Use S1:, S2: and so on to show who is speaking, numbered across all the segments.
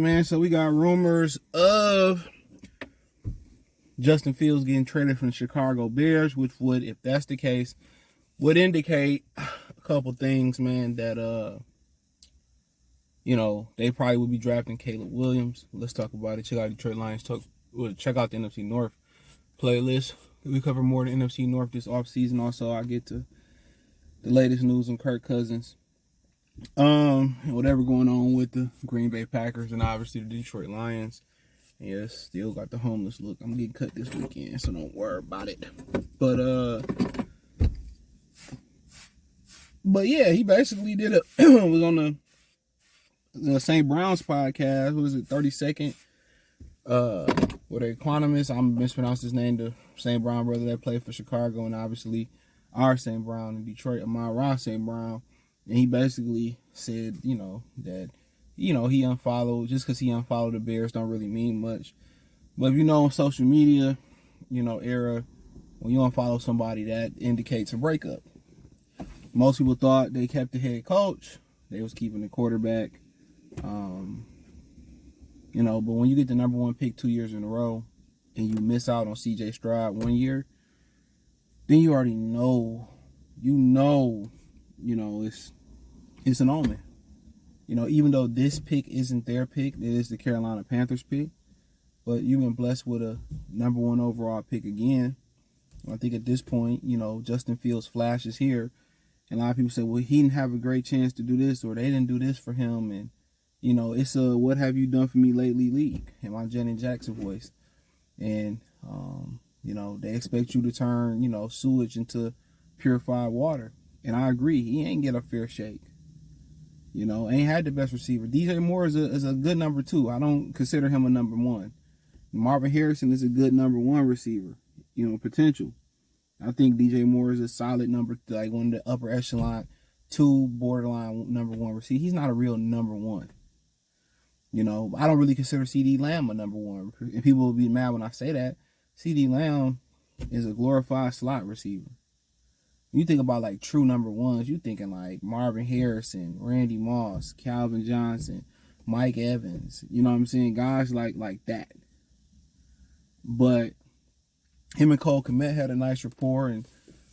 S1: man. So we got rumors of Justin Fields getting traded from the Chicago Bears, which would, if that's the case, would indicate a couple things, man, that they probably would be drafting Caleb Williams. Let's talk about it. Check out Detroit Lions check out the NFC North playlist. We cover more of the NFC North this offseason. Also, I get to the latest news on Kirk Cousins. And whatever going on with the Green Bay Packers and obviously the Detroit Lions. Yes, still got the homeless look. I'm getting cut this weekend, so don't worry about it. But yeah, he basically did was on the St. Brown's podcast. What was it, 32nd? With an economist, I'm mispronounced his name, the St. Brown brother that played for Chicago, and obviously our St. Brown in Detroit, Amon St. Brown. And he basically said, that, he unfollowed, just because he unfollowed the Bears don't really mean much. But if on social media, era, when you unfollow somebody, that indicates a breakup. Most people thought they kept the head coach. They was keeping the quarterback. But when you get the number one pick 2 years in a row and you miss out on C.J. Stroud 1 year, then you already know, it's an omen. Even though this pick isn't their pick, it is the Carolina Panthers pick. But you've been blessed with a number one overall pick again. I think at this point, Justin Fields flashes here. And a lot of people say, well, he didn't have a great chance to do this, or they didn't do this for him. And, it's a what have you done for me lately league in my Janet Jackson voice. And, they expect you to turn, sewage into purified water. And I agree. He ain't get a fair shake. Ain't had the best receiver. DJ Moore is a good number two. I don't consider him a number one. Marvin Harrison is a good number one receiver. Potential. I think DJ Moore is a solid number, like one of the upper echelon, two borderline number one receiver. He's not a real number one. I don't really consider CeeDee Lamb a number one. And people will be mad when I say that. CeeDee Lamb is a glorified slot receiver. You think about like true number ones, you thinking like Marvin Harrison, Randy Moss, Calvin Johnson, Mike Evans. You know what I'm saying? Guys like that. But him and Cole Kmet had a nice rapport, and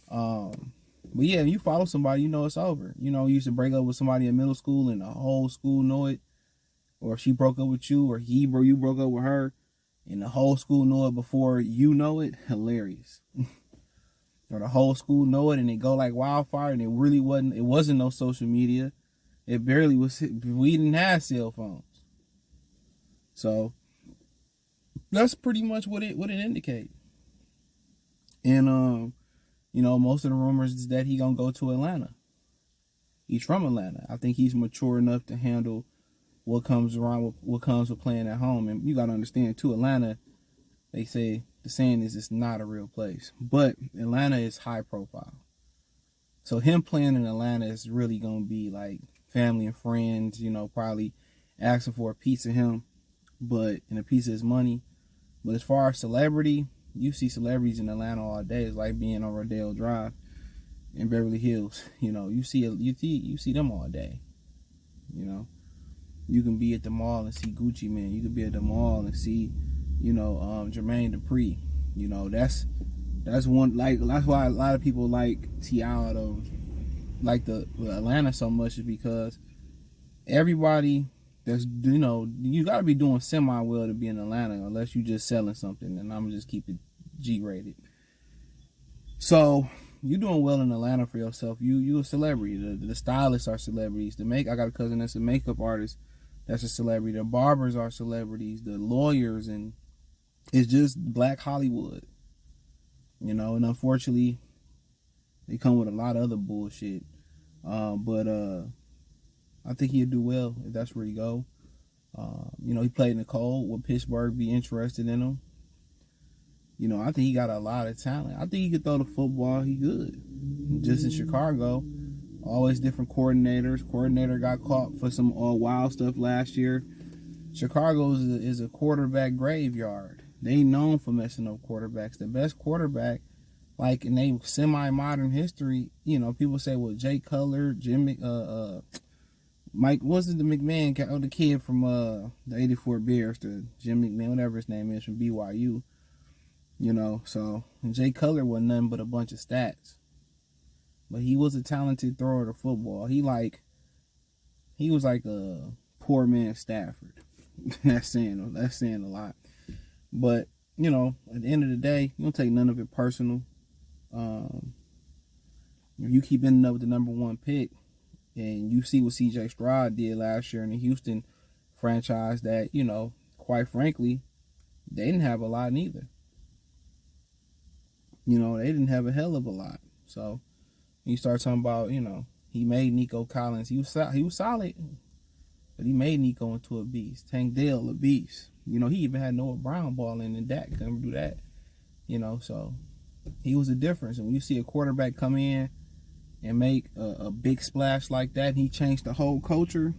S1: but yeah, you follow somebody, it's over. You used to break up with somebody in middle school and the whole school know it, or if she broke up with you, or you broke up with her, and the whole school know it before you know it. Hilarious. Or the whole school know it and it go like wildfire, and it wasn't no social media. It barely was. We didn't have cell phones. So that's pretty much what it indicates. And most of the rumors is that he gonna go to Atlanta. He's from Atlanta. I think he's mature enough to handle what comes with playing at home. And you gotta understand too, Atlanta, they say the saying is it's not a real place, but Atlanta is high profile. So him playing in Atlanta is really gonna be like family and friends, probably asking for a piece of him, and a piece of his money. But as far as celebrity, you see celebrities in Atlanta all day. It's like being on Rodeo Drive in Beverly Hills. You see them all day. You can be at the mall and see Gucci Mane. You can be at the mall and see, Jermaine Dupri. That's one, like, that's why a lot of people like T.I. like the Atlanta so much, is because everybody that's, you got to be doing semi-well to be in Atlanta, unless you just selling something, and I'm going to just keep it G-rated. So you doing well in Atlanta for yourself. You a celebrity. The stylists are celebrities. I got a cousin that's a makeup artist that's a celebrity. The barbers are celebrities. The lawyers, and it's just Black Hollywood. And unfortunately, they come with a lot of other bullshit. But I think he'll do well if that's where he go. He played in the cold. Would Pittsburgh be interested in him? I think he got a lot of talent. I think he could throw the football. He good. Just in Chicago, always different coordinators. Coordinator got caught for some wild stuff last year. Chicago is a quarterback graveyard. They known for messing up quarterbacks. The best quarterback, like in a semi-modern history, people say, well, Jay Cutler, Jimmy, Mike, wasn't the McMahon, the kid from the '84 Bears, the Jim McMahon, whatever his name is, from BYU. You know, so and Jay Cutler wasn't nothing but a bunch of stats, but he was a talented thrower of football. He was like a poor man Stafford. that's saying a lot. But you know, at the end of the day, you don't take none of it personal. If you keep ending up with the number one pick, and you see what C.J. Stroud did last year in the Houston franchise, that you know, quite frankly, they didn't have a lot neither. You know, they didn't have a hell of a lot. So you start talking about, you know, he made Nico Collins. He was solid, but he made Nico into a beast. Tank Dell a beast. You know, he even had Noah Brown balling, and Dak couldn't do that. You know, so he was a difference. And when you see a quarterback come in and make a big splash like that, and he changed the whole culture,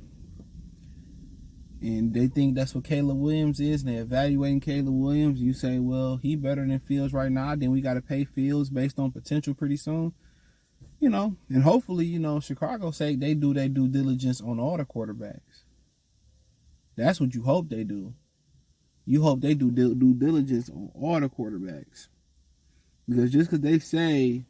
S1: and they think that's what Caleb Williams is, and they're evaluating Caleb Williams, you say, well, he better than Fields right now, then we got to pay Fields based on potential pretty soon. You know, and hopefully, you know, Chicago say they do their due diligence on all the quarterbacks. That's what you hope they do. You hope they do due diligence on all the quarterbacks. Because just because they say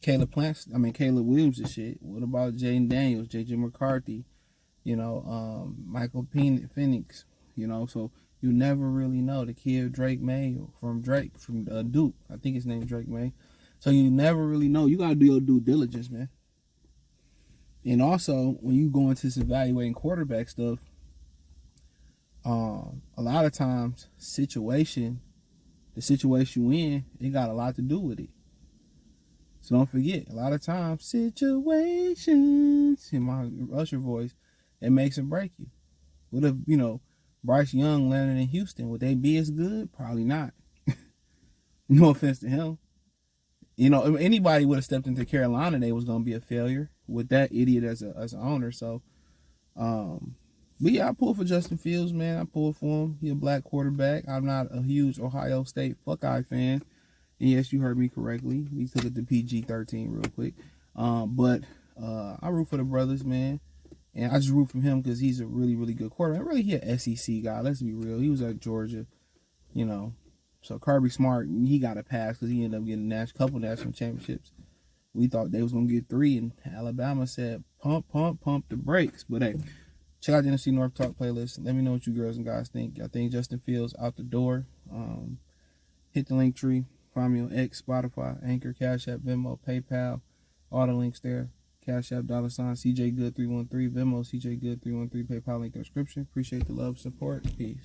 S1: Caleb Williams is shit, what about Jaden Daniels, J.J. McCarthy, you know, Michael Penix, you know, so you never really know. The kid Drake May from Duke, I think his name is Drake May. So you never really know. You got to do your due diligence, man. And also, when you go into this evaluating quarterback stuff, a lot of times, the situation you in, it got a lot to do with it. So don't forget, a lot of times, situations, in my Usher voice, it makes or break you. What if, you know, Bryce Young landed in Houston? Would they be as good? Probably not. No offense to him. You know, if anybody would have stepped into Carolina, they was going to be a failure with that idiot as an owner. So, but yeah, I pull for Justin Fields, man. I pull for him. He a black quarterback. I'm not a huge Ohio State Buckeye fan. And yes, you heard me correctly. We took it to PG-13 real quick. But I root for the brothers, man. And I just root for him because he's a really, really good quarterback. Really, he an SEC guy. Let's be real. He was at Georgia, you know. So Kirby Smart, he got a pass because he ended up getting a couple national championships. We thought they was going to get 3, and Alabama said, pump the brakes. But hey, check out the NFC North Talk playlist. Let me know what you girls and guys think. I think Justin Fields out the door. Hit the link tree. Find me on X, Spotify, Anchor, Cash App, Venmo, PayPal. All the links there. Cash App, $ CJ Good 313, Venmo, CJ Good 313, PayPal link in the description. Appreciate the love, support. Peace.